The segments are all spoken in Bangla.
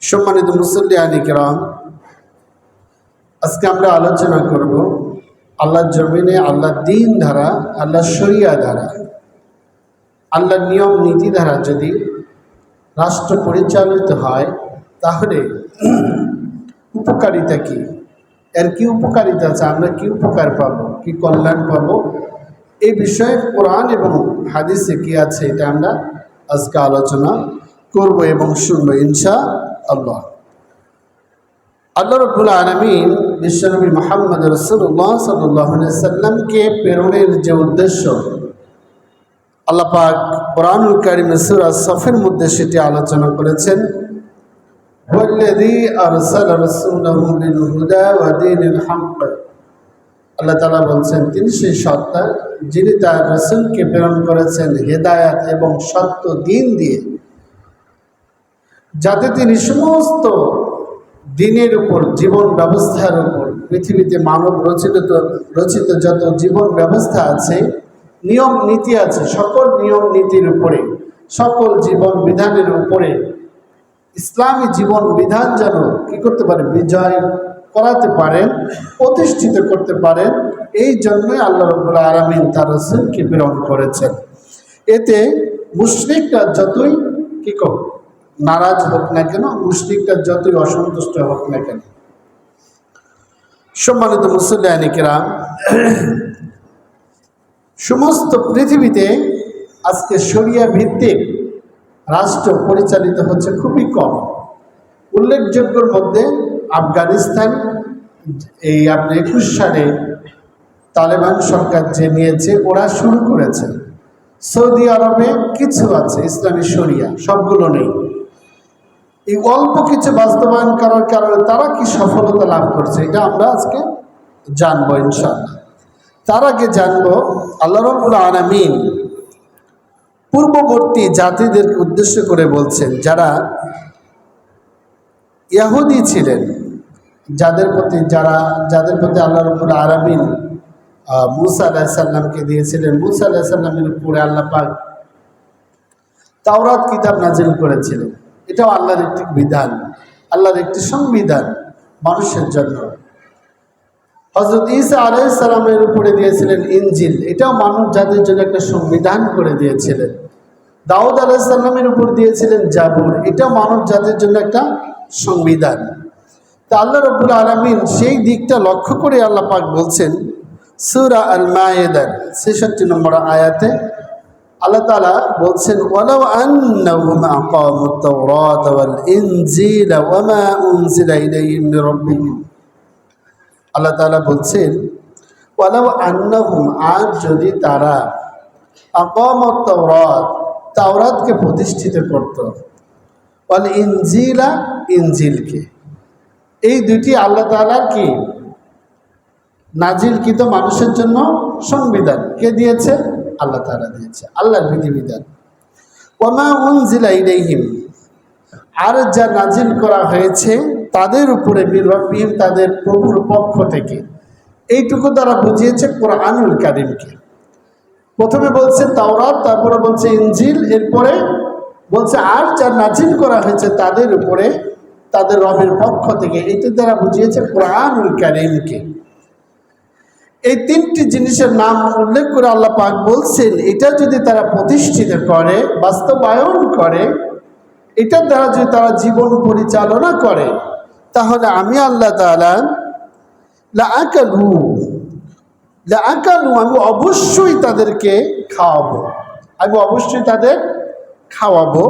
সম্মানিত মুসল্লিয়ানি কিরাম, আজকে আমরা আলোচনা করব আল্লাহর জমিনে আল্লাহর দিন ধারা, আল্লাহর শরিয়া ধারা, আল্লাহর নিয়ম নীতি ধারা যদি রাষ্ট্র পরিচালিত হয় তাহলে উপকারিতা কি, এর কি উপকারিতা আছে, আমরা কি উপকার পাবো, কি কল্যাণ পাবো, এই বিষয়ে কোরআন এবং হাদিসে কি আছে এটা আমরা আজকে আলোচনা করব এবং শুনবো ইনশাআল্লাহ। আল্লাহ রাব্বুল আলামিন বিশ্বনবী মুহাম্মদ রাসূলুল্লাহ সাল্লাল্লাহু আলাইহি সাল্লামকে প্রেরণের যে উদ্দেশ্য আল্লাহ পাক কোরআনুল কারীমে সূরা সফের মধ্যে সেটি আলোচনা করেছেন। ওয়াল্লাযী আরসালা রাসূলাহু বিল হুদা ওয়া দীনিল হক, আল্লাহ তাআলা বলছেন তিনি সেই সত্তা যিনি তার রাসূলকে প্রেরণ করেছেন হেদায়েত এবং সত্য দিন দিয়ে, যাতে তিনি সমস্ত দিনের উপর, জীবন ব্যবস্থার উপর, পৃথিবীতে মানব রচিত যত জীবন ব্যবস্থা আছে, নিয়ম নীতি আছে, সকল নিয়ম নীতির উপরে, সকল জীবন বিধানের উপরে ইসলামী জীবন বিধান যেন কি করতে পারে, বিজয় করাতে পারেন, প্রতিষ্ঠিত করতে পারেন। এই জন্যই আল্লাহ রাব্বুল আলামিন তার রাসূলকে প্রেরণ করেছেন। এতে মুশরিকরা যতই কি করবে, নারাজ হোক না কেন, মুশরিকরা যতই অসন্তুষ্ট হোক না কেন। সম্মানিত মুসল্লিয়ানি কিরাম, সমস্ত পৃথিবীতে আজকে শরিয়া ভিত্তিক রাষ্ট্র পরিচালিত হচ্ছে খুবই কম। উল্লেখযোগ্যর মধ্যে আফগানিস্তান, এই আপনি 21 সালে তালেবান সরকার যে নিয়েছে, ওরা শুরু করেছে। সৌদি আরবে কিছু আছে ইসলামী শরিয়া, সবগুলো নেই। এই অল্প কিছু বাস্তবায়ন করার কারণে তারা কি সফলতা লাভ করছে এটা আমরা আজকে জানবো ইনশাআল্লাহ। তার আগে জানবো আল্লাহ রাব্বুল আলামিন পূর্ববর্তী জাতিদেরকে উদ্দেশ্য করে বলছেন, যারা ইহুদি ছিলেন, যাদের প্রতি আল্লাহ রাব্বুল আলামিন মূসা আলাইহিস সালামকে দিয়েছিলেন। মূসা আলাইহিস সালামের উপরে আল্লাহ পাক তাওরাত কিতাব নাজিল করেছিলেন। এটাও আল্লাহর একটি বিধান, আল্লাহর একটি সংবিধান মানুষের জন্য। হযরত ঈসা আলাইহিস সালামের উপরে দিয়েছিলেন ইনজিল, এটাও মানব জাতির জন্য একটা সংবিধান করে দিয়েছিলেন। দাউদ আলাইহিস সালামের উপর দিয়েছিলেন জাবুর, এটাও মানব জাতির জন্য একটা সংবিধান। তা আল্লাহ রাব্বুল আলামিন সেই দিকটা লক্ষ্য করে আল্লাহ পাক বলছেন সূরা আল মায়েদার ৬৬ নম্বর আয়াতে আল্লাহ তাআলা বলছেন, ওয়ালাউ আন্নাহুম আকামুত তাওরাত ওয়াল ইনজিলা ওয়া মা উনজিলা ইলাইহিম মির রাব্বিহিম। আল্লাহ তাআলা বলছেন, ওয়ালাউ আন্নাহুম, আজ যদি তারা আকামুত তাওরাত, তাওরাতকে প্রতিষ্ঠিত করত, ওয়াল ইনজিলা, ইনজিলকে, এই দুটি আল্লাহ তাআলার কি নাজিলকৃত মানুষের জন্য সংবিধান কে দিয়েছে? আল্লাহ তাআলা দিয়েছে, আল্লাহর বিধিবিধান। ওয়া মা উনজিলা ইলাইহিম, আর যা নাজিল করা হয়েছে তাদের উপরে মির রাব্বিহিম, তাদের প্রভুর পক্ষ থেকে, এইটুকু দ্বারা বুঝিয়েছে কোরআনুল কারীমকে। প্রথমে বলছে তাওরাত, তারপরে বলছে ইনজিল, এরপরে বলছে আর যা নাজিল করা হয়েছে তাদের উপরে তাদের রবের পক্ষ থেকে, এইটার দ্বারা বুঝিয়েছে কোরআনুল কারীমকে। এই তিনটি জিনিসের নাম উল্লেখ করে আল্লাহ পাক বলছেন, এটা যদি তারা প্রতিষ্ঠিত করে, বাস্তবায়ন করে, এটার দ্বারা যদি তারা জীবন পরিচালনা করে, তাহলে আমি আল্লাহ তাআলা লাআকালু, আমি অবশ্যই তাদেরকে খাওয়াবো, আমি অবশ্যই তাদের খাওয়াবো,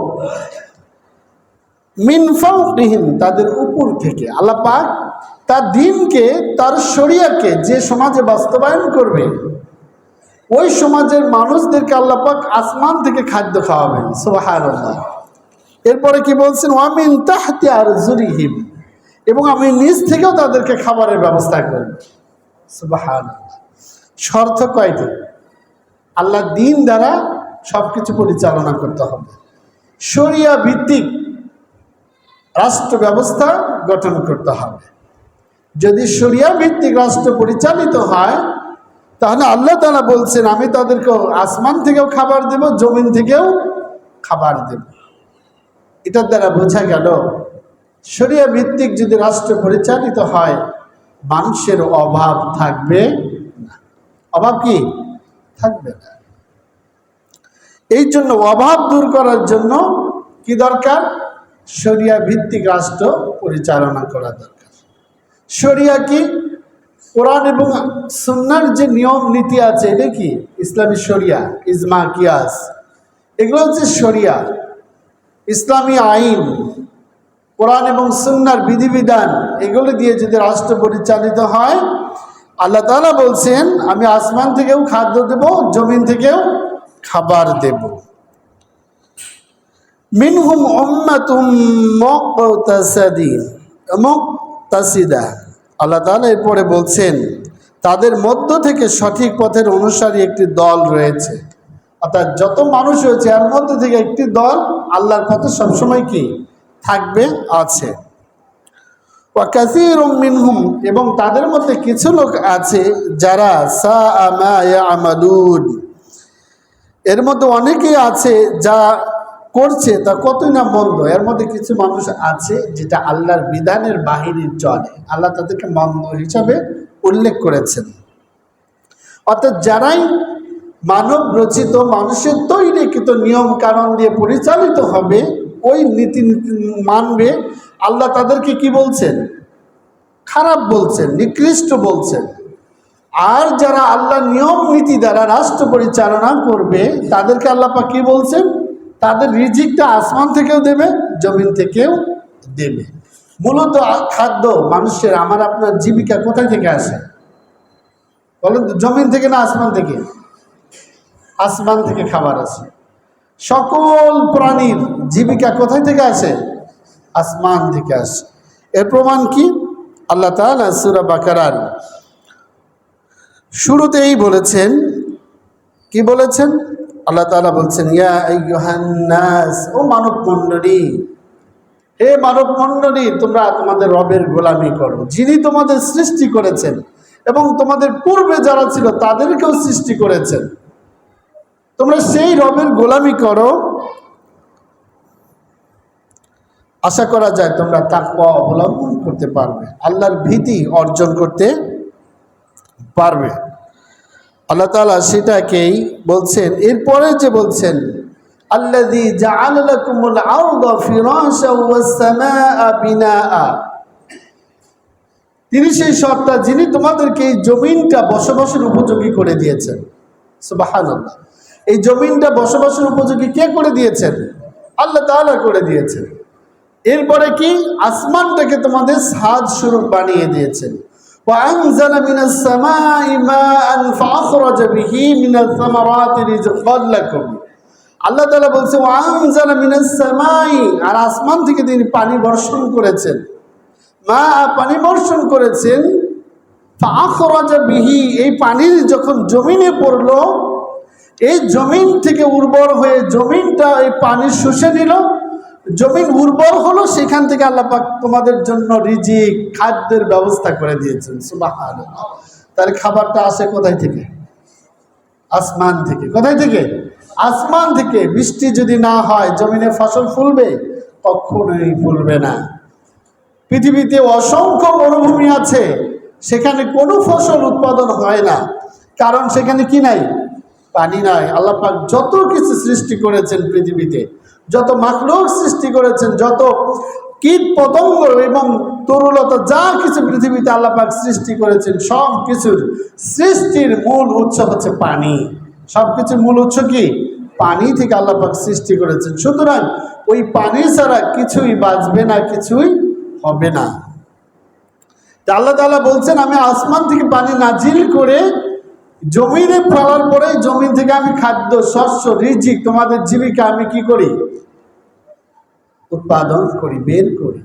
মিন ফাওকিহিম, তাদের উপর থেকে। আল্লাহ পাক তার দ্বীনকে, তার শরিয়াকে যে সমাজে বাস্তবায়ন করবে, ওই সমাজের মানুষদেরকে আল্লাহ পাক আসমান থেকে খাদ্য খাওয়াবেন। সুবহানাল্লাহ। এরপরে কি বলছেন, ওয়া মিন তাহতি আরজুলিহিম, এবং আমি নিজ থেকেও তাদেরকে খাবারের ব্যবস্থা করব। সুবহানাল্লাহ। শর্ত কয়টি? আল্লাহ দ্বীন দ্বারা সবকিছু পরিচালনা করতে হবে, শরিয়া ভিত্তিক রাষ্ট্র ব্যবস্থা গঠন করতে হবে। যদি শরিয়া ভিত্তিক রাষ্ট্র পরিচালিত হয়, তাহলে আল্লাহ তাআলা বলছেন আমি তাদেরকে আসমান থেকেও খাবার দেব, জমিন থেকেও খাবার দেব। এটার দ্বারা বোঝা গেল শরিয়া ভিত্তিক যদি রাষ্ট্র পরিচালিত হয়, মানুষের অভাব থাকবে না। অভাব কি থাকবে না। এই জন্য অভাব দূর করার জন্য কি দরকার? শরিয়া ভিত্তিক রাষ্ট্র পরিচালনা করা দরকার। শরিয়া কি? কোরআন এবং সুন্নাহর যে নিয়ম নীতি আছে, এটা কি ইসলামী শরিয়া, ইজমা, কিয়াস, এগুলো হচ্ছে শরিয়া, ইসলামী আইন। কোরআন এবং সুন্নাহর বিধিবিধান, এগুলো দিয়ে যদি রাষ্ট্র পরিচালিত হয়, আল্লাহ তাআলা বলছেন আমি আসমান থেকেও খাদ্য দেব, জমিন থেকেও খাবার দেব। মিনহুম উম্মাতুম মুক্তাসিদা, আল্লাহ তাআলা এরপরে বলছেন তাদের মধ্য থেকে সঠিক পথের অনুসারী একটি দল রয়েছে। অর্থাৎ যত মানুষ রয়েছে এর মধ্যে থেকে একটি দল আল্লাহর পথে সবসময় কি থাকবে, আছে। ওয়া কাসীরুম মিনহুম, এবং তাদের মধ্যে কিছু লোক আছে যারা সাআ মা ইয়ামালুন, এর মধ্যে অনেকেই আছে যা করছে তা কতই না মন্দ। এর মধ্যে কিছু মানুষ আছে যেটা আল্লাহর বিধানের বাহিরে চলে, আল্লাহ তাদেরকে মন্দ হিসাবে উল্লেখ করেছেন। অর্থাৎ যারাই মানব রচিত মানুষের তৈরিকৃত নিয়ম কানুন দিয়ে পরিচালিত হবে, ওই নীতি মানবে, আল্লাহ তাদেরকে কি বলছেন? খারাপ বলছেন, নিকৃষ্ট বলছেন। আর যারা আল্লাহ নিয়ম নীতি দ্বারা রাষ্ট্র পরিচালনা করবে, তাদেরকে আল্লাহ পাক কি বলছেন? তাদের রিজিকটা আসমান থেকেও দেবে, জমিন থেকেও দেবে। মূলত খাদ্য মানুষের, আমার আপনার জীবিকা কোথায় থেকে আসে বলেন তো? জমিন থেকে না আসমান থেকে? আসমান থেকে খাবার আসে। সকল প্রাণীর জীবিকা কোথায় থেকে আসে? আসমান থেকে আসে। এর প্রমাণ কি? আল্লাহ তাআলা সূরা বাকারার শুরুতেই বলেছেন, কি বলেছেন? আল্লাহ তাআলা বলছেন ইয়া আইয়ুহান নাস, ও মানব মণ্ডলী, হে মানব মণ্ডলী, তোমরা তোমাদের রবের গোলামি করো, যিনি তোমাদের সৃষ্টি করেছেন এবং তোমাদের পূর্বে যারা ছিল তাদেরকেও সৃষ্টি করেছেন। তোমরা সেই রবের গোলামি করো, আশা করা যায় তোমরা তাকওয়া অবলম্বন করতে পারবে, আল্লাহর ভীতি অর্জন করতে পারবে। আল্লাহ তাআলা সেটাকেই বলছেন। এরপরে যে বলছেন আল্লাযী জাআলা লাকুমুল আরদা ফিরাশাও ওয়াস সামাআ বিনাআ, তিনি সেই সত্তা যিনি তোমাদেরকে এই জমিনটা বসবাসের উপযোগী করে দিয়েছেন। সুবহানাল্লাহ। এই জমিনটা বসবাসের উপযোগী কে করে দিয়েছেন? আল্লাহ তাআলা করে দিয়েছেন। এরপরে কি? আসমানটাকে তোমাদের ছাদ স্বরূপ বানিয়ে দিয়েছেন। وأنزل من السماء ماء فأخرج به من الثمرات رزقا لكم, আল্লাহ তাআলা বলছে وأنزل من السماء, আর আসমান থেকে তিনি পানি বর্ষণ করেছেন, মা পানি বর্ষণ করেছেন, فأخرج به, এই পানি যখন জমিনে পড়লো, এই জমিন থেকে উর্বর হয়ে জমিনটা এই পানি শুষে নিল, জমিন উর্বর হলো, সেখান থেকে আল্লাহ পাক তোমাদের জন্য রিজিক, খাদ্যের ব্যবস্থা করে দিয়েছেন। সুবহানাল্লাহ। তার খাবারটা আসে কোথায় থেকে? আসমান থেকে। কোথায় থেকে? আসমান থেকে। বৃষ্টি যদি না হয় জমিনে ফসল ফুলবে? কখনোই ফুলবে না। পৃথিবীতে অসংখ্য মরুভূমি আছে, সেখানে কোনো ফসল উৎপাদন হয় না, কারণ সেখানে কি নাই? পানি নাই। আল্লাহ পাক যত কিছু সৃষ্টি করেছেন পৃথিবীতে, যত মাখলুক সৃষ্টি করেছেন, যত কীট পতঙ্গ এবং তরুলতা, যা কিছু পৃথিবীতে আল্লাহ পাক সৃষ্টি করেছেন, সব কিছুর সৃষ্টির মূল উৎস হচ্ছে পানি। সব কিছুর মূল উৎস কি? পানি থেকে আল্লাহ পাক সৃষ্টি করেছেন। সুতরাং ওই পানি ছাড়া কিছুই বাঁচবে না, কিছুই হবে না। আল্লাহ তাআলা বলছেন আমি আসমান থেকে পানি নাজিল করে জমিনে ফেলার পরে জমিন থেকে আমি খাদ্য, শস্য, রিজিক, তোমাদের জীবিকা আমি কি করি? উৎপাদন করি, বের করি।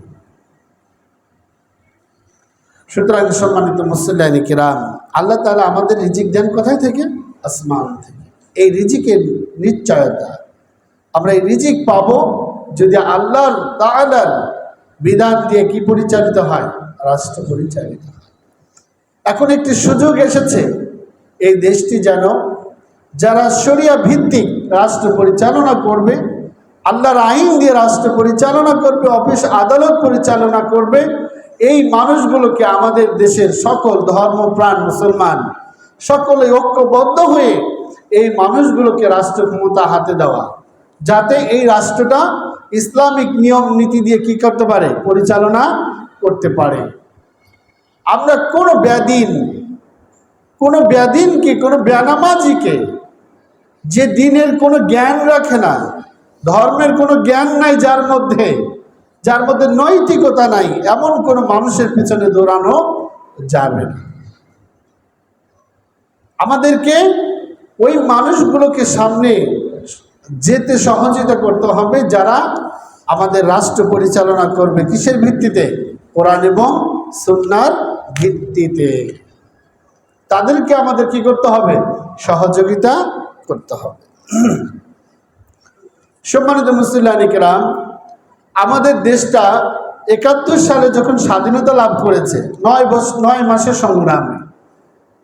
সুতরাং সম্মানিত মুসলিম কিরাম, আল্লাহ তাআলা আমাদের রিজিক দেন কোথায় থেকে? আসমান থেকে। এই রিজিকের নিশ্চয়তা, আমরা এই রিজিক পাবো যদি আল্লাহ তাআলার বিধান দিয়ে কি পরিচালিত হয়? রাষ্ট্র পরিচালিত হয়। এখন একটি সুযোগ এসেছে, এই দেশটি যেন যারা শরিয়া ভিত্তিক রাষ্ট্র পরিচালনা করবে আল্লাহর আইন দিয়ে রাষ্ট্র পরিচালনা করবে, অফিস আদালত পরিচালনা করবে। এই মানুষগুলোকে আমাদের দেশের সকল ধর্মপ্রাণ মুসলমান সকলে ঐক্যবদ্ধ হয়ে এই মানুষগুলোকে রাষ্ট্র ক্ষমতা হাতে দেওয়া, যাতে এই রাষ্ট্রটা ইসলামিক নিয়ম নীতি দিয়ে কি করতে পারে, পরিচালনা করতে পারে। আমরা কোনো ব্যাদিনকে, কোনো বেনামাজিকে, যে দিনের কোনো জ্ঞান রাখে না, ধর্মের কোনো জ্ঞান নাই, যার মধ্যে নৈতিকতা নাই, এমন কোনো মানুষের পিছনে দৌড়ানো যাবে না। আমাদেরকে ওই মানুষগুলোকে সামনে যেতে সহযোগিতা করতে হবে, যারা আমাদের রাষ্ট্র পরিচালনা করবে। কিসের ভিত্তিতে? কোরআন এবং সুন্নাহর ভিত্তিতে। তাদেরকে আমাদের কি করতে হবে? সহযোগিতা করতে হবে। সম্মানিত মুসলিম কিরাম, আমাদের দেশটা ৭১ সালে যখন স্বাধীনতা লাভ করেছে, ৯ মাসের সংগ্রামে,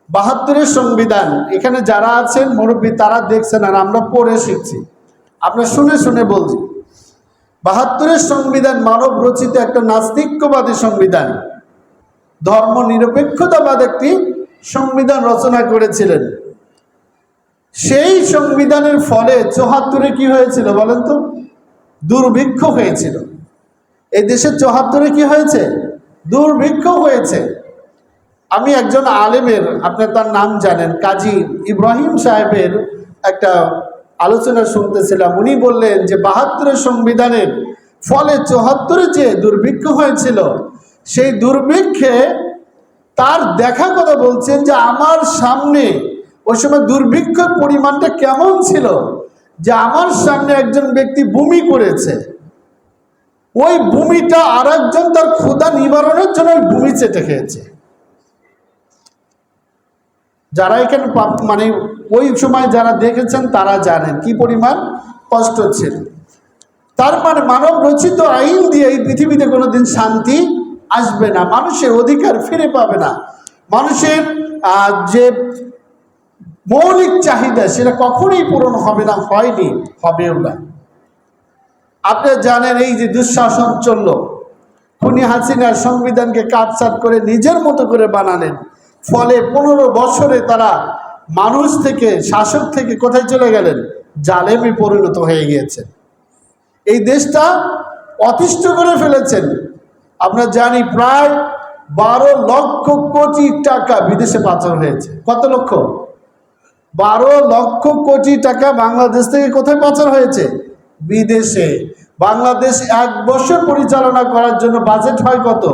৭২-এর সংবিধান, এখানে যারা আছেন মুরব্বী তারা দেখছেন, আর আমরা পড়ে শিখছি, আমরা শুনে শুনে বলছি। ৭২-এর সংবিধান মানব রচিত একটা নাস্তিক্যবাদী সংবিধান, ধর্ম নিরপেক্ষতাবাদ একটি সংবিধান রচনা করেছিলেন। সেই সংবিধানের ফলে ৭৪-এ কি হয়েছিল বলেন তো? দুর্ভিক্ষ হয়েছিল। এই দেশে ৭৪-এ কি হয়েছে? দুর্ভিক্ষ হয়েছে। আমি একজন আলেমের, আপনার তার নাম জানেন, কাজী ইব্রাহিম সাহেবের একটা আলোচনা শুনতেছিলাম। উনি বললেন যে ৭২-এর সংবিধানের ফলে ৭৪-এ যে দুর্ভিক্ষ হয়েছিল, সেই দুর্ভিক্ষে তার দেখা কথা বলছেন যে আমার সামনে ওই সময় দুর্ভিক্ষের পরিমাণটা কেমন ছিল, যে আমার সামনে একজন ব্যক্তি বমি করেছে, ওই বমিটা আর একজন তার ক্ষুধা নিবারণের জন্য ওই বমি চেটে খেয়েছে। যারা এখানে মানে ওই সময় যারা দেখেছেন তারা জানেন কি পরিমাণ কষ্ট ছিল। তার মানে মানব রচিত আইন দিয়ে এই পৃথিবীতে কোনোদিন শান্তি আসবে না, মানুষের অধিকার ফিরে পাবে না, মানুষের যে মৌলিক চাহিদা সেটা কখনোই পূরণ হবে না, হয়নি, হবেও না। আপনারা জানেন এই যে দুঃশাসন চলল, খুনি হাসিনার সংবিধানকে কাটছাঁট করে নিজের মতো করে বানালেন, ফলে 15 বছরে তারা মানুষ থেকে, শাসক থেকে কোথায় চলে গেলেন? জালেমে পরিণত হয়ে গিয়েছেন। এই দেশটা অতিষ্ঠ করে ফেলেছেন। আমরা জানি প্রায় 12 লক্ষ কোটি টাকা বিদেশে পাচার হয়েছে। কত লক্ষ? 12 লক্ষ কোটি টাকা বাংলাদেশ থেকে কোথায় পাচার হয়েছে? বিদেশে। বাংলাদেশ 1 বছর পরিচালনা করার জন্য বাজেট হয় কত?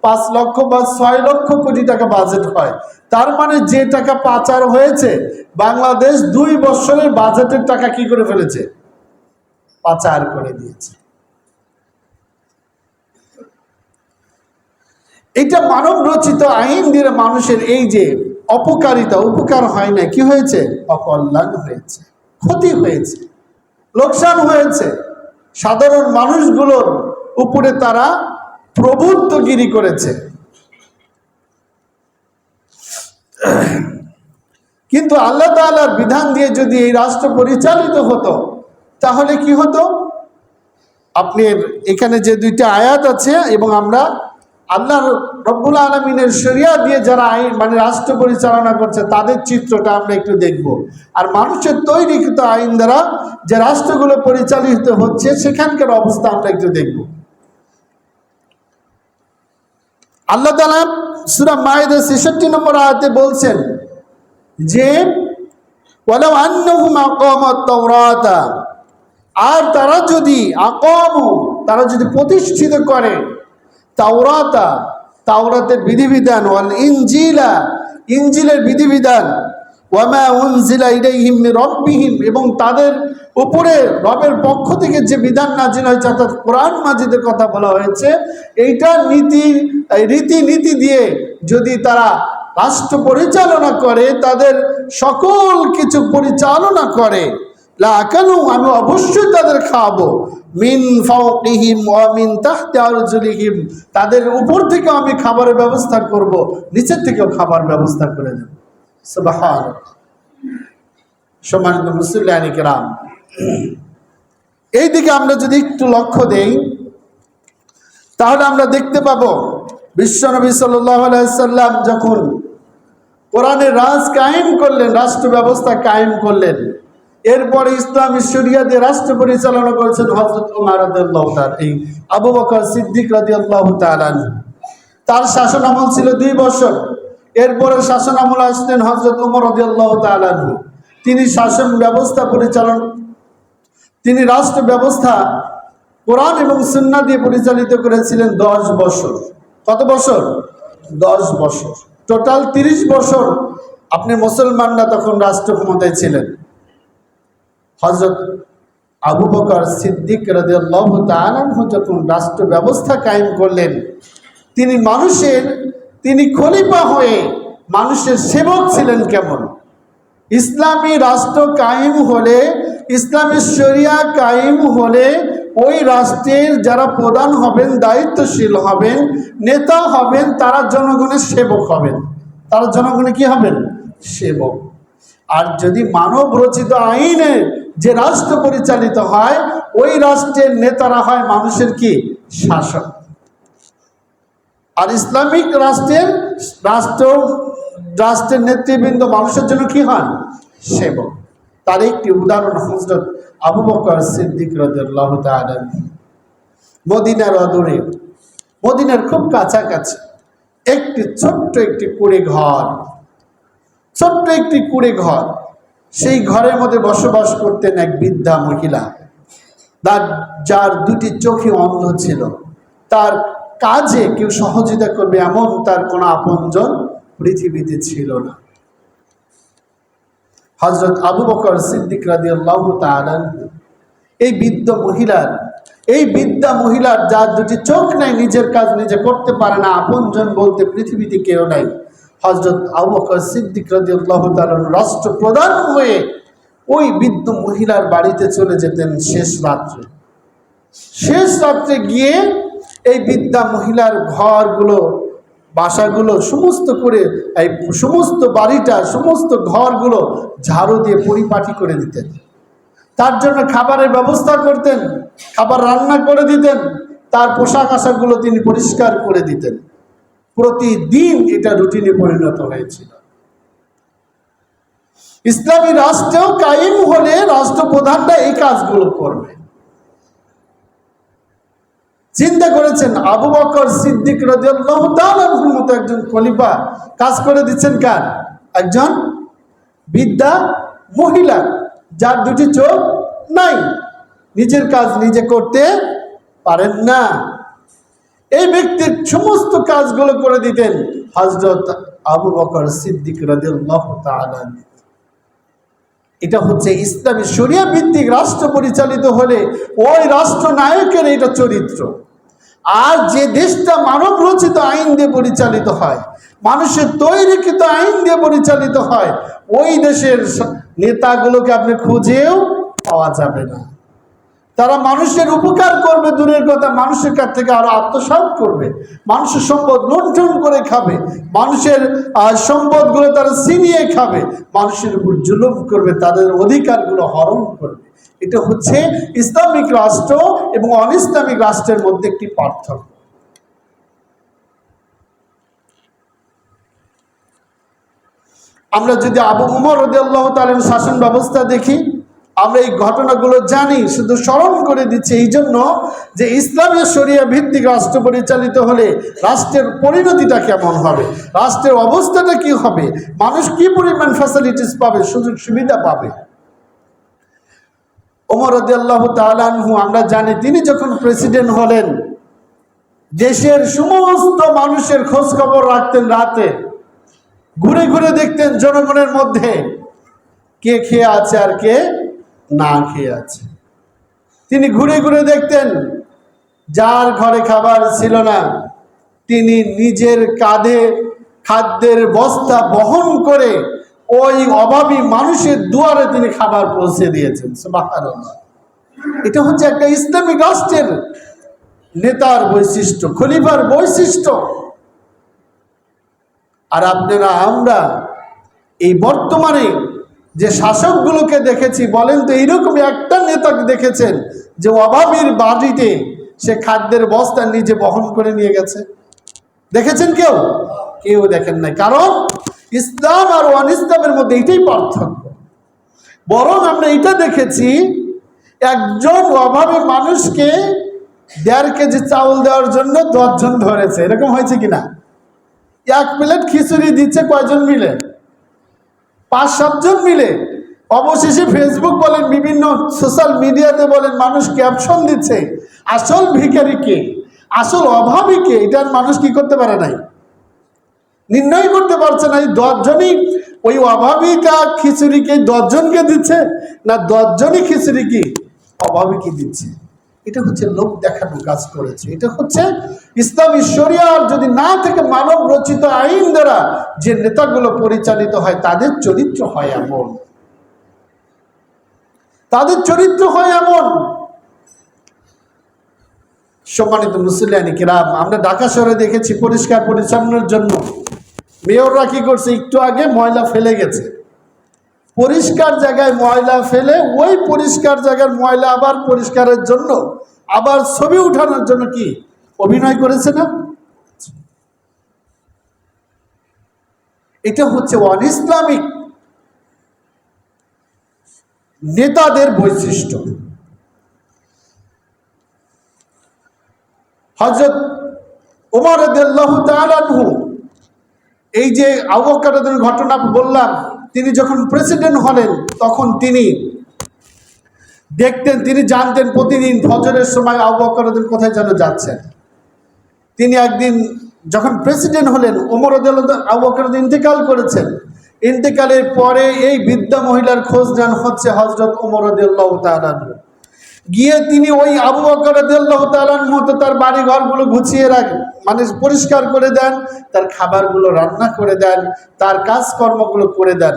5 লক্ষ বা 6 লক্ষ কোটি টাকা বাজেট হয়। তার মানে যে টাকা পাচার হয়েছে, বাংলাদেশ 2 বছরের বাজেটের টাকা কি করে ফেলেছে? পাচার করে দিয়েছে। এটা মানব রচিত আইন দিয়ে মানুষের এই যে অপকারিতা, উপকার হয় না, কি হয়েছে? অকল্যাণ হয়েছে, ক্ষতি হয়েছে, লোকসান হয়েছে। সাধারণ মানুষগুলোর উপরে তারা প্রভুত্বগিরি করেছে। কিন্তু আল্লাহ তাআলার বিধান দিয়ে যদি এই রাষ্ট্র পরিচালিত হতো, তাহলে কি হতো? আপনার এখানে যে 2টা আয়াত আছে, এবং আমরা আল্লাহ রব্বুল আলামিনের শরিয়া দিয়ে যারা আইন মানে রাষ্ট্র পরিচালনা করছে তাদের চিত্রটা আমরা একটু দেখব। আর মানুষের তৈরিকৃত আইন দ্বারা যে রাষ্ট্রগুলো পরিচালিত হচ্ছে সেখানকার অবস্থা আমরা একটু দেখব। আল্লাহ তাআলা সূরা মাইদা 66 নম্বর আয়াতে বলছেন যে ওয়ালাউ আন্নাহুম আকামাত তাওরাতা, আর তারা যদি তারা যদি প্রতিষ্ঠিত করে তাওরাতা, তাওরাতের বিধিবিধান, ওয়াল ইনজিলা, ইনজিলের বিধিবিধান, ওয়ামা উনজিলা ইলাইহিম মির রাব্বিহিম, এবং তাদের উপরে রবের পক্ষ থেকে যে বিধান নাজিল হয়েছে অর্থাৎ কোরআন মাজিদের কথা বলা হয়েছে, এইটা রীতিনীতি দিয়ে যদি তারা রাষ্ট্র পরিচালনা করে, তাদের সকল কিছু পরিচালনা করে, লাকালু, আমি অবশ্যই তাদের খাওয়াবো, মিন ফাওকিহিম ওয়া মিন তাহতি আরজুলিহিম, তাদের উপর থেকে আমি খাবারের ব্যবস্থা করব, নিচের থেকেও খাবার ব্যবস্থা করে দেব। সুবহানাল্লাহ। সম্মানিত মুসলিম কিরাম, এই দিকে আমরা যদি একটু লক্ষ্য দেই তাহলে আমরা দেখতে পাবো বিশ্বনবী সাল্লাল্লাহু আলাইহি সাল্লাম যখন কোরআনের রাজ কায়েম করলেন, রাষ্ট্র ব্যবস্থা কায়েম করলেন, এরপরে ইসলামী শরিয়া দিয়ে রাষ্ট্র পরিচালনা করেছেন হযরত ওমর রাদিয়াল্লাহু তাআলা, এই আবু বকর সিদ্দিক রাদিয়াল্লাহু তাআলা। তার শাসন আমল ছিল 2 বছর। এরপরে শাসন আমল আসলেন হযরত ওমর রাদিয়াল্লাহু তাআলা। তিনি শাসন ব্যবস্থা তিনি রাষ্ট্র ব্যবস্থা কোরআন এবং সুন্নাহ দিয়ে পরিচালিত করেছিলেন 10 বছর। কত বছর? 10 বছর। টোটাল 30 বছর আপনি মুসলমানরা তখন রাষ্ট্র ক্ষমতায় ছিলেন। হযরত আবু বকর সিদ্দিক রাদিয়াল্লাহু তাআলা যখন রাষ্ট্র ব্যবস্থা কায়েম করলেন, তিনি খলিফা হয়ে মানুষের সেবক ছিলেন। কেমন? ইসলামী রাষ্ট্র কায়েম হলে, ইসলামী শরিয়া কায়েম হলে ওই রাষ্ট্রের যারা প্রধান হবেন, দায়িত্বশীল হবেন, নেতা হবেন, তারা জনগণের সেবক হবেন। তারা জনগণে কি হবেন? সেবক। আর যদি মানব রচিত আইনে যে রাষ্ট্র পরিচালিত হয়, ওই রাষ্ট্রের নেতারা হয় মানুষের কি? শাসক। আর ইসলামিক রাষ্ট্রের নেতৃবৃন্দ মানুষের জন্য কি হন? সেবক। তার একটি উদাহরণ হযরত আবু বকর সিদ্দিক রাদিয়াল্লাহু তাআলা। মদিনার অদূরে, মদিনার খুব কাছাকাছি ছোট্ট একটি কুঁড়ে ঘর। সেই ঘরের মধ্যে বসবাস করতেন এক বৃদ্ধা মহিলা, যার 2টি চোখই অন্ধ ছিল। তার কাজে কেউ সহযোগিতা করবে এমন তার কোনো আপনজন পৃথিবীতে ছিল না। হযরত আবু বকর সিদ্দিক রাদিয়াল্লাহু তাআলা এই বৃদ্ধা মহিলার যার 2টি চোখ নাই, নিজের কাজ নিজে করতে পারে না, আপনজন বলতে পৃথিবীতে কেউ নাই, হযরত আবু বকর সিদ্দিক রাদিয়াল্লাহু তাআলা রাষ্ট্রপ্রধান হয়ে ওই বৃদ্ধ মহিলার বাড়িতে চলে যেতেন শেষ রাত্রে গিয়ে এই বৃদ্ধা মহিলার ঘরগুলো, বাসাগুলো সমস্ত বাড়িটা, সমস্ত ঘরগুলো ঝাড়ু দিয়ে পরিপাটি করে দিতেন। তার জন্য খাবারের ব্যবস্থা করতেন, খাবার রান্না করে দিতেন, তার পোশাক আশাকগুলো তিনি পরিষ্কার করে দিতেন। প্রতিদিন এটা রুটিনে পরিণত হয়েছিল। ইসলামী রাষ্ট্রেও কায়েম হলে রাষ্ট্রপ্রধানরা এই কাজগুলো করবে। চিন্তা করেছেন আবু বকর সিদ্দিক রাদিয়াল্লাহু তাআলার মতো একজন খলিফা কাজ করে দিচ্ছেন কার? একজন বৃদ্ধা মহিলা যার 2টি চোখ নাই, নিজের কাজ নিজে করতে পারেন না। এই ব্যক্তির সমস্ত কাজগুলো করে দিতেন হযরত আবু বকর সিদ্দিক রাদিয়াল্লাহু তাআলা। এটা হচ্ছে ইসলামী শরিয়া ভিত্তিক রাষ্ট্র পরিচালিত হলে ওই রাষ্ট্রনায়কের এটা চরিত্র। আর যে দেশটা মানব রচিত আইন দিয়ে পরিচালিত হয়, মানুষের তৈরিকৃত আইন দিয়ে পরিচালিত হয়, ওই দেশের নেতাগুলোকে আপনি খুঁজেও পাওয়া যাবে না। তারা মানুষের উপকার করবে দূরের কথা, মানুষের কাছ থেকে আরো আত্মসাৎ করবে, মানুষের সম্পদ লুণ্ঠন করে খাবে, মানুষের সম্পদগুলো তারা ছিনিয়ে খাবে, মানুষের উপর জুলুম করবে, তাদের অধিকারগুলো হরণ করবে। এটা হচ্ছে ইসলামিক রাষ্ট্র এবং অন ইসলামিক রাষ্ট্রের মধ্যে একটি পার্থক্য। আমরা যদি আবু উমর রাদিয়াল্লাহু তাআলার শাসন ব্যবস্থা দেখি, আমরা এই ঘটনাগুলো জানি, শুধু স্মরণ করে দিচ্ছি এই জন্য যে ইসলামী শরিয়া ভিত্তিক রাষ্ট্র পরিচালিত হলে রাষ্ট্রের পরিণতিটা কেমন হবে, রাষ্ট্রের অবস্থাটা কি হবে, মানুষ কি পরিমাণ ফ্যাসিলিটিস পাবে, সুযোগ সুবিধা পাবে। ওমর রাদিয়াল্লাহু তাআলা আনহু আমরা জানি, তিনি যখন প্রেসিডেন্ট হলেন, দেশের সমস্ত মানুষের খোঁজ খবর রাখতেন। রাতে ঘুরে ঘুরে দেখতেন জনগণের মধ্যে কে খেয়ে আছে আর কে না খেয়ে আছে। তিনি ঘুরে ঘুরে দেখতেন, যার ঘরে খাবার ছিল না তিনি নিজের কাঁধে খাদ্যের বস্তা বহন করে ওই অভাবী মানুষের দুয়ারে তিনি খাবার পৌঁছে দিয়েছেন। সুবহানাল্লাহ। এটা হচ্ছে একটা ইসলামিক রাষ্ট্রের নেতার বৈশিষ্ট্য, খলিফার বৈশিষ্ট্য। আর আপনারা আমরা এই বর্তমানে যে শাসকগুলোকে দেখেছি, বলেন তো এইরকম একটা নেতাকে দেখেছেন যে অভাবীর বাড়িতে সে খাদ্যের বস্তা নিজে বহন করে নিয়ে গেছে? দেখেছেন কেউ? কেউ দেখেন নাই। কারণ ইসলাম আর ওয়ান ইসলামের মধ্যে এইটাই পার্থক্য। বরং আমরা এটা দেখেছি, একজন অভাবী মানুষকে 1.5 কেজি চাউল দেওয়ার জন্য 10 জন ধরেছে। এরকম হয়েছে কিনা? 1 প্লেট খিচুড়ি দিচ্ছে কয়জন মিলে? 5-7 জন মিলে। অবশেষে ফেসবুক বলেন, বিভিন্ন সোশ্যাল মিডিয়াতে বলেন, মানুষ ক্যাপশন দিচ্ছে আসল ভিখারিকে, আসল অভাবীকে। এটার মানুষ কি করতে পারে নাই, নির্ণয় করতে পারছে না। এই 10 জনই ওই অভাবীটা খিচুড়িকে 10 জনকে দিচ্ছে, না 10 জনই খিচুড়ি কি অভাবীকে দিচ্ছে। এটা হচ্ছে লোক দেখানো কাজ করেছে। এটা হচ্ছে ইসলামী শরিয়ার যদি না থেকে মানব রচিত আইন দ্বারা যে নেতাগুলো পরিচালিত হয়, তাদের চরিত্র হয় এমন, তাদের চরিত্র হয় এমন। সম্মানিত মুসলিয়ানি কিরাম, আমরা ঢাকা শহরে দেখেছি পরিষ্কার পরিচ্ছন্নের জন্য মেয়ররা কি করছে, একটু আগে ময়লা ফেলে গেছে, পরিষ্কার জায়গায় ময়লা ফেলে ওই পরিষ্কার জায়গার ময়লা আবার পরিষ্কারের জন্য আবার ছবি উঠানোর জন্য কি অভিনয় করেছে না? এটা হচ্ছে অন ইসলামিক নেতাদের বৈশিষ্ট্য। হযরত ওমর রাদিয়াল্লাহু তাআলা আনহু, এই যে আবু বকরের ঘটনা বললাম, তিনি যখন প্রেসিডেন্ট হলেন তখন তিনি দেখতেন, তিনি জানতেন প্রতিদিন ফজরের সময় আবু বকর কোথায় যেন যাচ্ছেন। তিনি একদিন যখন প্রেসিডেন্ট হলেন, ওমর রাদিয়াল্লাহু আবু বকর ইন্তেকাল করেছেন। ইন্তেকালের পরে এই বৃদ্ধা মহিলার খোঁজ নেন হচ্ছে হযরত ওমর রাদিয়াল্লাহু তাআলা। গিয়ে তিনি ওই আবু বকর রাদিয়াল্লাহু তাআলার মতো তার বাড়ি ঘরগুলো গুছিয়ে রাখেন, মানে পরিষ্কার করে দেন, তার খাবারগুলো রান্না করে দেন, তার কাজকর্মগুলো করে দেন।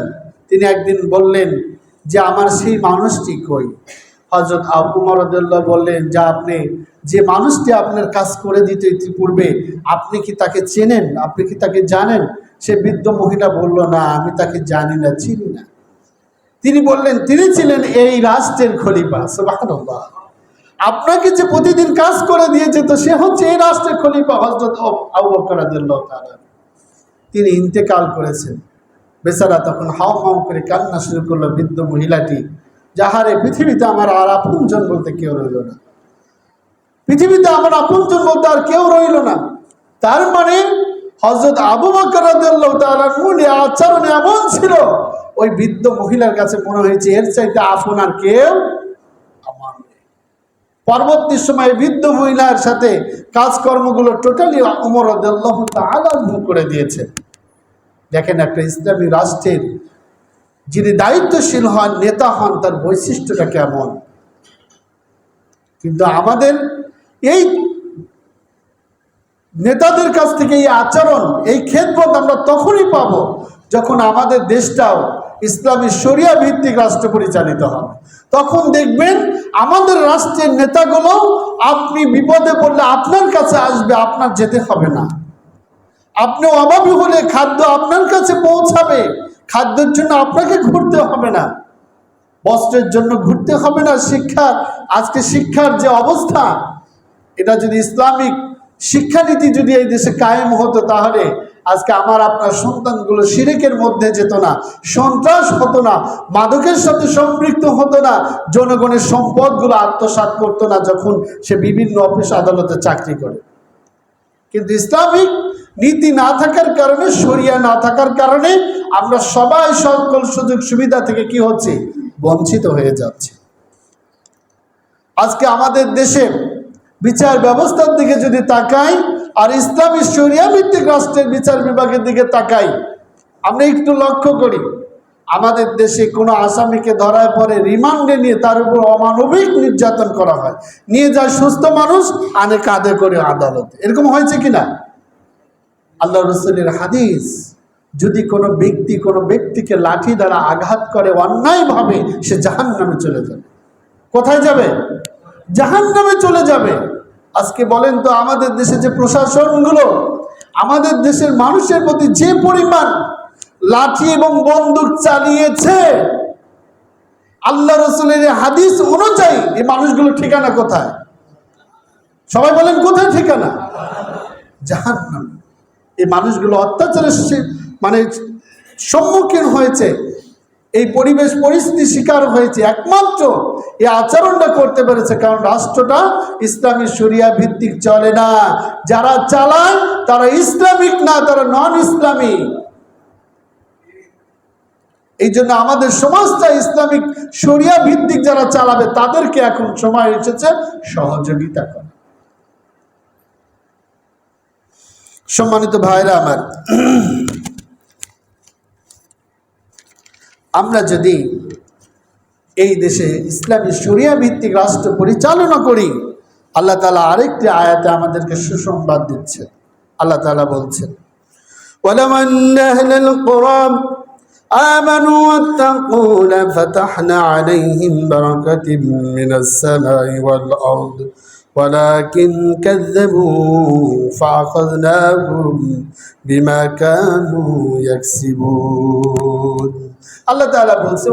তিনি একদিন বললেন যে আমার সেই মানুষটি কই? হযরত আবু ওমর রাদিয়াল্লাহু বললেন যে আপনি যে মানুষটি আপনার কাজ করে দিতে ইতিপূর্বে, আপনি কি তাকে চেনেন? আপনি কি তাকে জানেন? সে বৃদ্ধ মহিলা বলল, না আমি তাকে জানি না, চিনি না। তিনি বললেন তিনি ছিলেন এই রাষ্ট্রের খলিফা। সুবহানাল্লাহ। আপনাকে যে প্রতিদিন কাজ করে দিয়ে যেত সে হচ্ছে এই রাষ্ট্রের খলিফা হযরত আবু বকর রাদিয়াল্লাহু তাআলা। তিনি ইন্তেকাল করেছেন। বেচারা তখন হাউ হাউ করে কান্না শুরু করলো বৃদ্ধ মহিলাটি, যাহারে পৃথিবীতে আমার আর আপনজন বলতে কেউ রইল না, পৃথিবীতে আমার আপনজন বলতে আর কেউ রইল না। তার মানে হযরত আবু বকর রাদিয়াল্লাহু তাআলা আচরণ এমন ছিল, ওই বৃদ্ধ মহিলার কাছে মনে হয়েছে এর চাইতে আপন আর কেউ আমার নেই। পরবর্তী সময়ে বৃদ্ধ মহিলার সাথে কাজকর্মগুলো টোটালি ওমর রাদিয়াল্লাহু তাআলা করে দিয়েছে। দেখেন, একটা ইসলামী রাষ্ট্রের যিনি দায়িত্বশীল হন, নেতা হন, তার বৈশিষ্ট্যটা কেমন। কিন্তু আমাদের এই নেতাদের কাছ থেকে এই আচরণ, এই খেদমত আমরা তখনই পাবো যখন আমাদের দেশটাও ইসলামী শরিয়া ভিত্তিক রাষ্ট্র পরিচালিত হবে। তখন দেখবেন আমাদের রাষ্ট্রের নেতাগুলো আপনি বিপদে পড়লে আপনার কাছে আসবে, আপনার যেতে হবে না। আপনি অভাবী হলে খাদ্য আপনার কাছে পৌঁছাবে, খাদ্যের জন্য আপনাকে ঘুরতে হবে না, বস্ত্রের জন্য ঘুরতে হবে না। আজকে শিক্ষার যে অবস্থা, এটা যদি ইসলামিক শিক্ষানীতি যদি এই দেশে কায়েম হতো, তাহলে আজকে আমার আপনার সন্তানগুলো শিরকের মধ্যে যেত না, সন্ত্রাস হতো না, মাদকের সাথে সম্পৃক্ত হতো না, জনগণের সম্পদগুলো আত্মসাৎ করতো না যখন সে বিভিন্ন অফিস আদালতে চাকরি করে। কিন্তু ইসলামিক নীতি না থাকার কারণে, শরিয়া না থাকার কারণে আমরা সবাই সকল সুযোগ সুবিধা থেকে কি হচ্ছে, বঞ্চিত হয়ে যাচ্ছে। আজকে আমাদের দেশে বিচার ব্যবস্থার দিকে যদি তাকাই আর ইসলামী শরিয়া ভিত্তিক রাষ্ট্রের বিচার বিভাগের দিকে তাকাই, আমরা একটু লক্ষ্য করি, আমাদের দেশে কোনো আসামিকে ধরার পরে রিমান্ডে নিয়ে তার উপর অমানবিক নির্যাতন করা হয়, নিয়ে যায় সুস্থ মানুষ, আনে কাঁধে করে আদালতে। এরকম হয়েছে কিনা? আল্লাহ রাসূলের হাদিস, যদি কোনো ব্যক্তিকে লাঠি দ্বারা আঘাত করে অন্যায়ভাবে, সে জাহান্নামে চলে যাবে। কোথায় যাবে? জাহান্নামে চলে যাবে। আজকে বলেন তো, আমাদের দেশে যে প্রশাসনগুলো আমাদের দেশের মানুষের প্রতি যে পরিমাণ লাঠি এবং বন্দুক চালিয়েছে, আল্লাহ রসুলের হাদিস অনুযায়ী এই মানুষগুলো ঠিকানা কোথায়? সবাই বলেন কোথায় ঠিকানা? জাহান্নাম। এই মানুষগুলো অত্যাচারের মানে সম্মুখীন হয়েছে, এই পরিবেশ পরিস্থিতি শিকার হয়েছে, একমাত্র এই আচরণটা করতে পেরেছে কারণ রাষ্ট্রটা ইসলামী শরিয়া ভিত্তিক চলে না। যারা চালায় তারা ইসলামিক না, তারা নন ইসলামী। এই জন্য আমাদের সমাজটা ইসলামিক শরিয়া ভিত্তিক যারা চালাবে তাদেরকে এখন সময় এসেছে সহযোগিতা করা। সম্মানিত ভাইরা আমার, আমরা যদি এই দেশে ইসলামী শরিয়া ভিত্তিক রাষ্ট্র পরিচালনা করি, আল্লাহ তাআলা আরেকটি আয়াতে আমাদেরকে সুসংবাদ দিচ্ছে। আল্লাহ তাআলা বলছেন, ওয়ালাউ আন্না আহলাল কুরআ আমানু ওয়াত্তাকু লাফাতাহনা আলাইহিম বারাকাতিন মিনাস সামাই ওয়াল আরদ ولكن كذبوا فأخذناهم بما كانوا يكسبون। আল্লাহ তাআলা বলছে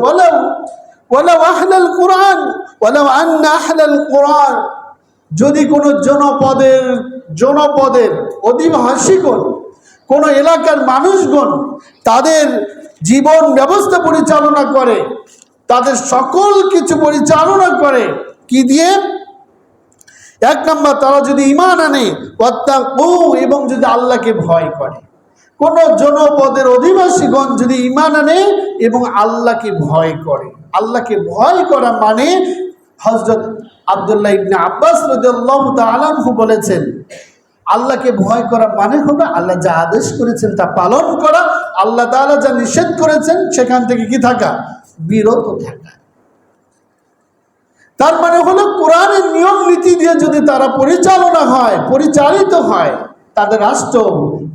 ওয়ালাউ আহলাল কুরআন ওয়ালাউ আন্না আহলাল কুরআন, যদি কোনো জনপদের অধিবাসীগণ, কোন এলাকার মানুষগণ তাদের জীবন ব্যবস্থা পরিচালনা করে, তাদের সকল কিছু পরিচালনা করে কি দিয়ে? এক নম্বর, তারা যদি ঈমান আনে, ওয়াত্তাকু, এবং যদি আল্লাহকে ভয় করে। কোন জনপদের অধিবাসীগণ যদি ঈমান আনে এবং আল্লাহকে ভয় করে। আল্লাহকে ভয় করা মানে হযরত আব্দুল্লাহ ইবনে আব্বাস রাদিয়াল্লাহু তাআলা আনহু বলেছেন, আল্লাহকে ভয় করা মানে হলো আল্লাহ যা আদেশ করেছেন তা পালন করা, আল্লাহ তাআলা যা নিষেধ করেছেন সেখান থেকে কি থাকা? বিরত থাকা। তার মানে হলো কোরআনের নিয়ম নীতি দিয়ে যদি তারা পরিচালিত হয়, তাদের রাষ্ট্র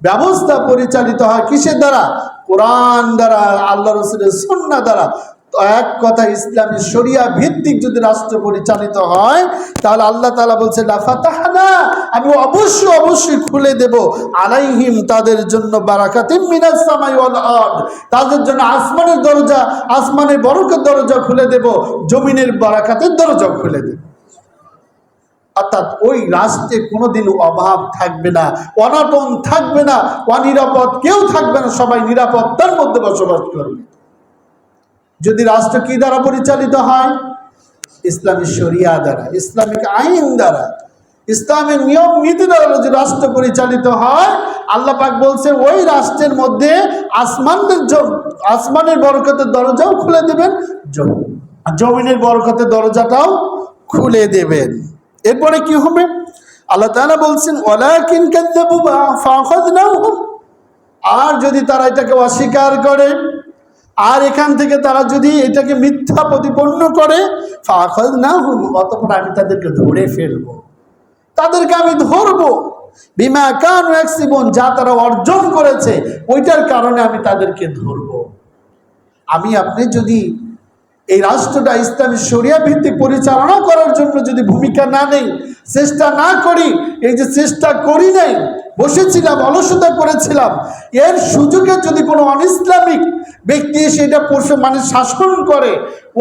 ব্যবস্থা পরিচালিত হয় কিসের দ্বারা? কোরআন দ্বারা, আল্লাহ রাসূলের সুন্নাহ দ্বারা। তো এক কথা, ইসলামী শরিয়া ভিত্তিক যদি রাষ্ট্র পরিচালিত হয় তাহলে আল্লাহ তাআলা বলছে লাফাতাহনা, আমি অবশ্যই খুলে দেব আলাইহিম, তাদের জন্য বারাকাতিম মিনাস সামাই ওয়াল আরদ, তাদের জন্য আসমানের দরজা, আসমানের বরকতের দরজা খুলে দেব, জমিনের বারাকাতের দরজা খুলে দেব। অর্থাৎ ওই রাষ্ট্রে কোনোদিন অভাব থাকবে না, অনটন থাকবে না, অনিরাপদ কেউ থাকবে না, সবাই নিরাপত্তার মধ্যে বসবাস করবে। যদি রাষ্ট্র কি দ্বারা পরিচালিত হয়? ইসলামী শরিয়া দ্বারা, ইসলামিক আইন দ্বারা, ইসলামের নিয়ম নীতি দ্বারা যদি রাষ্ট্র পরিচালিত হয়, আল্লাহ পাক বলছে ওই রাষ্ট্রের মধ্যে আসমানের বরকতের দরজাও খুলে দেবেন, জমিনের বরকতের দরজাটাও খুলে দেবেন। এরপরে কি হবে? আল্লাহ তাআলা বলছেন ওয়ালাকিন কাযযাবু ফাআখাযনাহুম, আর যদি তারা এটাকে অস্বীকার করে, আর এখান থেকে তারা যদি এটাকে মিথ্যা প্রতিপন্ন করে, ফাআখাযনাহুম, অতঃপর আমি তাদেরকে ধরে ফেলবো, তাদেরকে আমি ধরবো, বিমা কানু ইয়াকসিবুন, যা তারা অর্জন করেছে ওইটার কারণে আমি তাদেরকে ধরবো। আপনি যদি এই রাষ্ট্রটা ইসলামী শরিয়া ভিত্তিক পরিচালনা করার জন্য যদি ভূমিকা না নেই, চেষ্টা না করি, এই যে চেষ্টা করি নাই, বসেছিলাম, অলসতা করেছিলাম, এর সুযোগে যদি কোনো অনইসলামিক ব্যক্তি এসে এটা শাসন করে,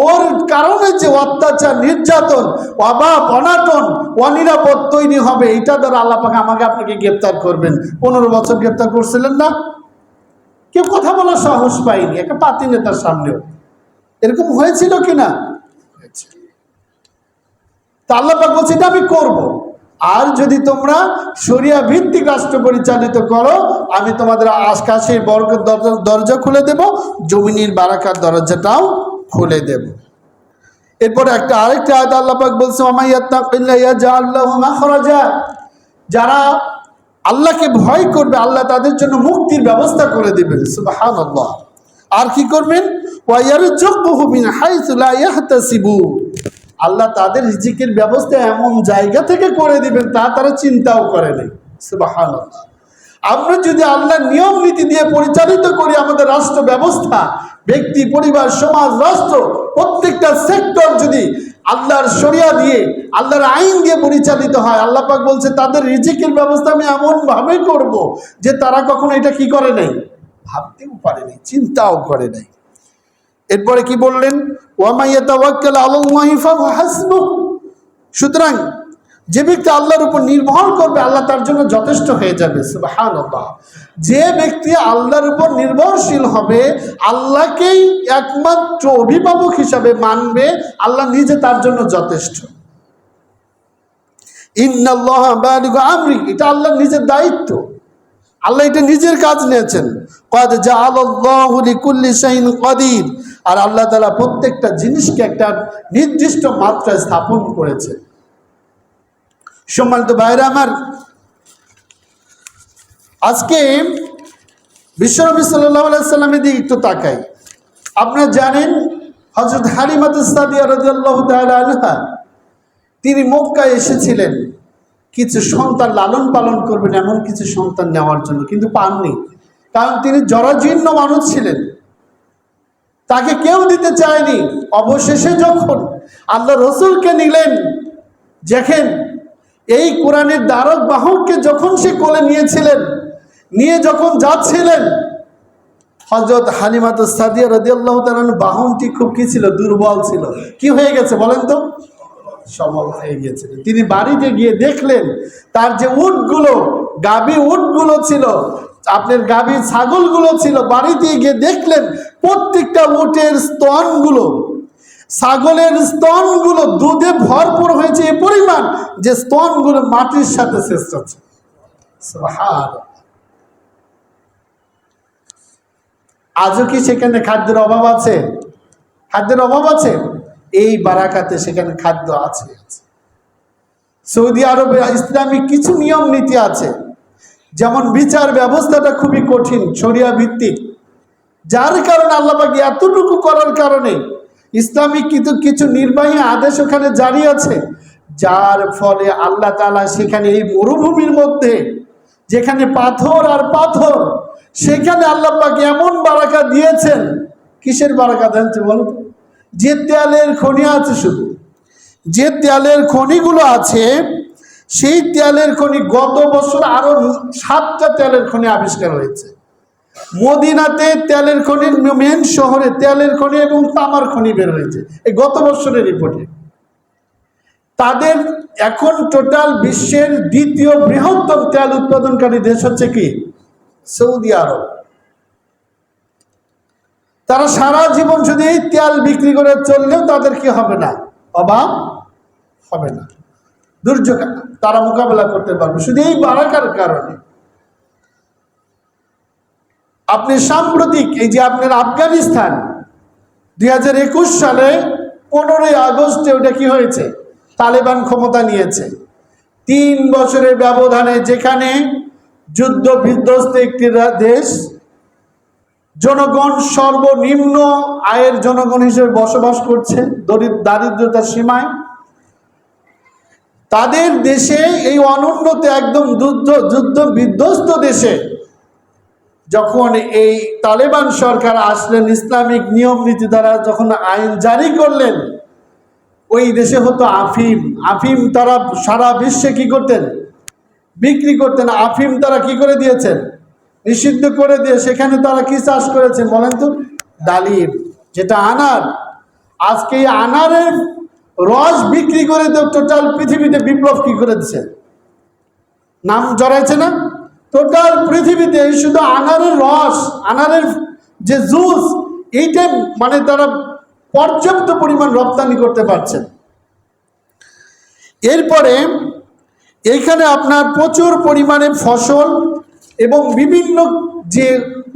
ওর কারণে যে অত্যাচার, নির্যাতন, অভাব, অনাটন, অনিরাপদ তৈরি হবে, এটা দ্বারা আল্লাহ পাক আপনাকে গ্রেপ্তার করবেন। 15 বছর গ্রেপ্তার করছিলেন না? কেউ কথা বলার সাহস পায়নি, একটা পাতি নেতার সামনেও। এরকম হয়েছিল কিনা? তা আল্লাহ পাক বলছে এটা আমি করব। আর যদি তোমরা শরিয়া ভিত্তিক রাষ্ট্র পরিচালিত করো, আমি তোমাদের আকাশের বরকত দরজা খুলে দেব, জমিনের বারাকার দরজাটাও খুলে দেব। এরপরে আরেকটা আয়াত আল্লাহ পাক বলছে ওয়ামাইয়াত্তাকিল্লাহ ইয়াজআল লাহু মাখরাজা, যারা আল্লাহকে ভয় করবে আল্লাহ তাদের জন্য মুক্তির ব্যবস্থা করে দিবেন। সুবহানাল্লাহ। আর কি করবেন? ওয়ায়ারযুকুহু মিন হাইসু লা ইয়াহতাসিবু, আল্লাহ তাদের রিজিকের ব্যবস্থা এমন জায়গা থেকে করে দিবেন তারা চিন্তাও করে নাই। সুবহানাল্লাহ। আমরা যদি আল্লাহর নিয়ম নীতি দিয়ে পরিচালিত করি আমাদের রাষ্ট্র ব্যবস্থা, ব্যক্তি, পরিবার, সমাজ, রাষ্ট্র, প্রত্যেকটা সেক্টর যদি আল্লাহর শরিয়া দিয়ে, আল্লাহর আইন দিয়ে পরিচালিত হয়, আল্লাহ পাক বলছে তাদের রিজিকের ব্যবস্থা আমি এমন ভাবে করব যে তারা কখনো এটা কি করে নাই, ভাবতেও পারে নাই, চিন্তাও করে নাই। এরপরে কি বললেন? ওয়া মান ইয়াতাওয়াক্কাল আলাল্লাহি ফাহুয়া হাসবুহ। সুতরাং যে ব্যক্তি আল্লাহর উপর নির্ভর করবে আল্লাহ তার জন্য যথেষ্ট হয়ে যাবে। সুবহানাল্লাহ। যে ব্যক্তি আল্লাহর উপর নির্ভরশীল হবে, আল্লাহকেই একমাত্র অভিভাবক হিসাবে মানবে, আল্লাহ নিজে তার জন্য যথেষ্ট। ইন্নাল্লাহা বালিগু আমরি, এটা আল্লাহর নিজের দায়িত্ব, আল্লাহ এটা নিজের কাজ নিয়েছেন। ক্বাদ জাআলাল্লাহু লিকুল্লি শাইইন কাদির, আর আল্লাহ তাআলা প্রত্যেকটা জিনিসকে একটা নির্দিষ্ট মাত্রায় স্থাপন করেছেন। সম্মানিত ভাইরা আমার, আজকে বিশ্বনবী সাল্লাল্লাহু আলাইহি সাল্লামের দিকে একটু তাকাই। আপনারা জানেন হযরত হালিমাতুস সাদিয়া রাদিয়াল্লাহু তাআলা আনহা, তিনি মক্কায় এসেছিলেন কিছু সন্তান লালন পালন করবেন, এমন কিছু সন্তান নেওয়ার জন্য, কিন্তু পাননি। কারণ তিনি জরাজীর্ণ মানুষ ছিলেন, তাকে কেউ দিতে চায়নি। অবশেষে যখন আল্লাহ রসুলকে নিলেন, দেখেন এই কোরআনের দ্বারক বাহককে যখন সে কোলে নিয়েছিলেন, নিয়ে যখন যাচ্ছিলেন, হযরত হালিমাতুস সাদিয়া রাদিয়াল্লাহু তাআলা বাহনটি খুব কি ছিল, দুর্বল ছিল। কি হয়ে গেছে বলেন তো? সবল হয়ে গিয়েছিলেন। তিনি বাড়িতে গিয়ে দেখলেন তার যে উটগুলো, গাভী উটগুলো ছিল, আপনার গাভী ছাগলগুলো ছিল, বাড়িতে গিয়ে দেখলেন প্রত্যেকটা উটের স্তনগুলো, ছাগলের স্তনগুলো দুধে ভরপুর হয়েছে এ পরিমাণ যে স্তনগুলো মাটির সাথে শেষ হচ্ছে। সুবহানাল্লাহ। আজও কি সেখানে খাদ্যের অভাব আছে? খাদ্যের অভাব আছে? এই বারাকাতে সেখানে খাদ্য আছে। সৌদি আরবে ইসলামিক কিছু নিয়ম নীতি আছে, যেমন বিচার ব্যবস্থাটা খুবই কঠিন, শরিয়া ভিত্তিক, যার কারণে আল্লাহ পাক এতটুকু করার কারণে ইসলামিক কিছু নির্বাহী আদেশ ওখানে জারি আছে, যার ফলে আল্লাহ তাআলা সেখানে এই মরুভূমির মধ্যে যেখানে পাথর আর পাথর, সেখানে আল্লাহ পাক এমন বারাকা দিয়েছেন। কিসের বারাকা দেনছে বলুন? যে তেলের খনি আছে, শুধু যে তেলের খনিগুলো আছে, সেই তেলের খনি গত বছর আরো 7টা তেলের খনি আবিষ্কার হয়েছে। মদিনাতে তেলের খনির মেন শহরে তেলের খনি এবং তামার খনি বের হয়েছে এই গত বছরের রিপোর্টে। তাদের এখন টোটাল বিশ্বের দ্বিতীয় বৃহত্তম তেল উৎপাদনকারী দেশ হচ্ছে কি? সৌদি আরব। তারা সারা জীবন শুধু এই তেল বিক্রি করে চললেও তাদের কি হবে না? অভাব হবে না, দুর্যোগ তারা মোকাবেলা করতে পারবে শুধু এই বারাকার কারণে। আপনি সাম্প্রতিক এই যে আপনার আফগানিস্তান 2021 সালে 15ই আগস্টে ওটা কি হয়েছে? তালেবান ক্ষমতা নিয়েছে। 3 বছরের ব্যবধানে, যেখানে যুদ্ধ বিধ্বস্ত একটি দেশ, জনগণ সর্বনিম্ন আয়ের জনগণ হিসেবে বসবাস করছে দারিদ্রতার সীমায়, তাদের দেশে এই অনুন্নত একদম যুদ্ধ বিধ্বস্ত দেশে যখন এই তালেবান সরকার আসলেন, ইসলামিক নিয়ম নীতি দ্বারা যখন আইন জারি করলেন, ওই দেশে হতো আফিম তারা সারা বিশ্বে কি করতেন? বিক্রি করতেন। আফিম তারা কি করে দিয়েছেন? নিষিদ্ধ করে দিয়ে সেখানে তারা কি চাষ করেছেন বলেন তো? ডালিম, যেটা আনার। আজকে এই আনারের রস বিক্রি করে তো টোটাল পৃথিবীতে বিপ্লব কি করে দিচ্ছে, নাম জড়াইছে না? টোটাল পৃথিবীতে শুধু আনারের রস, আনারের যে জুস, এইটা মানে তারা পর্যাপ্ত পরিমাণ রপ্তানি করতে পারছেন। এরপরে এইখানে আপনার প্রচুর পরিমাণে ফসল এবং বিভিন্ন যে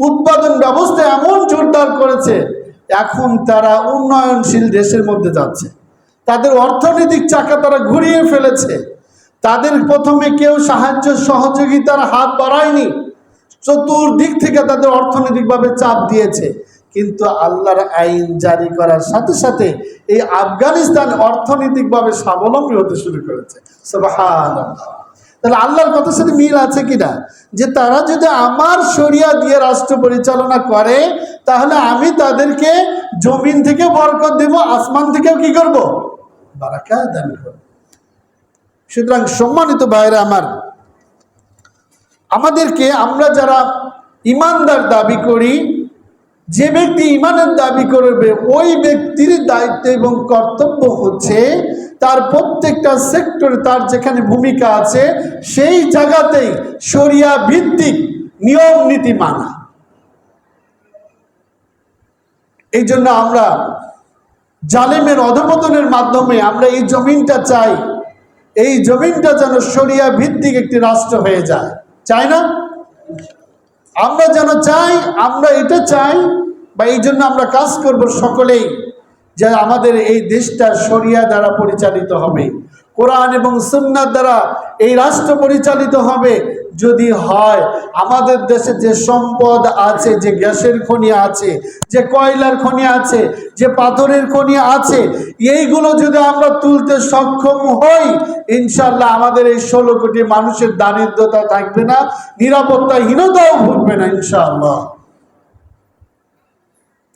উৎপাদন ব্যবস্থা এমন জোরদার করেছে, এখন তারা উন্নয়নশীল দেশের মধ্যে যাচ্ছে। তাদের অর্থনৈতিক চাকা তারা ঘুরিয়ে ফেলেছে। তাদের প্রথমে কেউ সাহায্য সহযোগিতার হাত বাড়ায়নি, চতুর্দিক থেকে তাদের অর্থনৈতিকভাবে চাপ দিয়েছে। কিন্তু আল্লাহর আইন জারি করার সাথে সাথে এই আফগানিস্তান অর্থনৈতিকভাবে স্বাবলম্বী হতে শুরু করেছে। সুবহানাল্লাহ। তাহলে আল্লাহর কথার সাথে মিল আছে কিনা? যে তারা যদি আমার শরিয়া দিয়ে রাষ্ট্র পরিচালনা করে, তাহলে আমি তাদেরকে জমিন থেকে বরকত দেব, আসমান থেকেও কি করব? বারাকা দান করব। সুতরাং সম্মানিত ভাইরা আমার, আমাদেরকে, আমরা যারা ইমানদার দাবি করি, যে ব্যক্তি ঈমানের দাবি করবে ওই ব্যক্তির দায়িত্ব এবং কর্তব্য হচ্ছে তার প্রত্যেকটা সেক্টরে তার যেখানে ভূমিকা আছে সেই জায়গাতেই শরিয়া ভিত্তিক নিয়ম নীতি মানা। এই জন্য আমরা জালেমের অধঃপতনের মাধ্যমে আমরা এই জমিনটা চাই, এই জমিনটা যেন শরিয়া ভিত্তিক একটি রাষ্ট্র হয়ে যায়, চাই না? আমরা যেন চাই, আমরা এটা চাই, বা এই জন্য আমরা কাজ করব সকলেই, যে আমাদের এই দেশটা শরিয়া দ্বারা পরিচালিত হবে, কোরআন এবং সুন্নাত দ্বারা এই রাষ্ট্র পরিচালিত হবে। যদি হয় আমাদের দেশে যে সম্পদ আছে, যে গ্যাসের খনি আছে, যে কয়লার খনি আছে, যে পাথরের খনি আছে, এইগুলো যদি আমরা তুলতে সক্ষম হই, ইনশাল্লাহ আমাদের এই 16 কোটি মানুষের দারিদ্রতা থাকবে না, নিরাপত্তাহীনতাও ভুগবে না ইনশাআল্লাহ।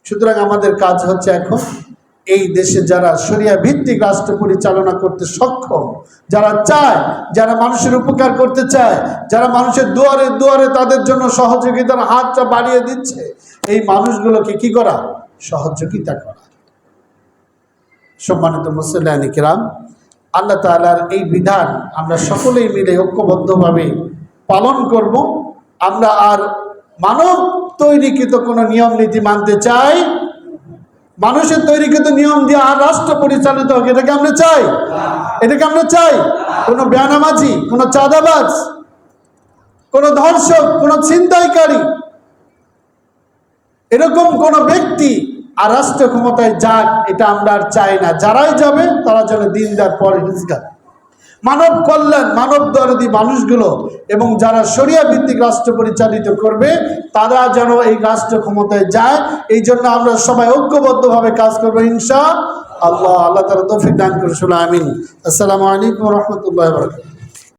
সুতরাং আমাদের কাজ হচ্ছে এখন এই দেশে যারা শরিয়া ভিত্তিক রাষ্ট্র পরিচালনা করতে সক্ষম, যারা চায়, যারা মানুষের উপকার করতে চায়, যারা মানুষের দুয়ারে দুয়ারে তাদের জন্য সহযোগিতার হাতটা বাড়িয়ে দিচ্ছে, এই মানুষগুলোকে কি করা? সহযোগিতা করা। সম্মানিত মুসলিম কিরাম, আল্লাহ তাআলার এই বিধান আমরা সকলেই মিলে ঐক্যবদ্ধভাবে পালন করব। আমরা আর মানব তৈরিকৃত কোনো নিয়ম নীতি মানতে চাই, মানুষের তৈরিকৃত নিয়ম দিয়ে আর রাষ্ট্র পরিচালিত হোক, এটাকে আমরা চাই? এটাকে আমরা চাই? কোনো বেয়ানামাজি, কোনো চাঁদাবাজ, কোনো ধর্ষক, কোনো ছিনতাইকারী, এরকম কোনো ব্যক্তি আর রাষ্ট্র ক্ষমতায় যাক, এটা আমরা আর চাই না। যারাই যাবে তারা যেন দিনদার পরহেজগার, মানব কল্যাণ, মানব দরদি মানুষগুলো, এবং যারা শরিয়া ভিত্তিক রাষ্ট্র পরিচালিত করবে তারা যেন এই রাষ্ট্র ক্ষমতায় যায়। এই জন্য আমরা সবাই ঐক্যবদ্ধভাবে কাজ করবো ইনশাআল্লাহ। আল্লাহ তাআলা তৌফিক দান করুন। আমিন। আসসালামু আলাইকুম ওয়া রাহমাতুল্লাহি ওয়া বারাকাতুহু।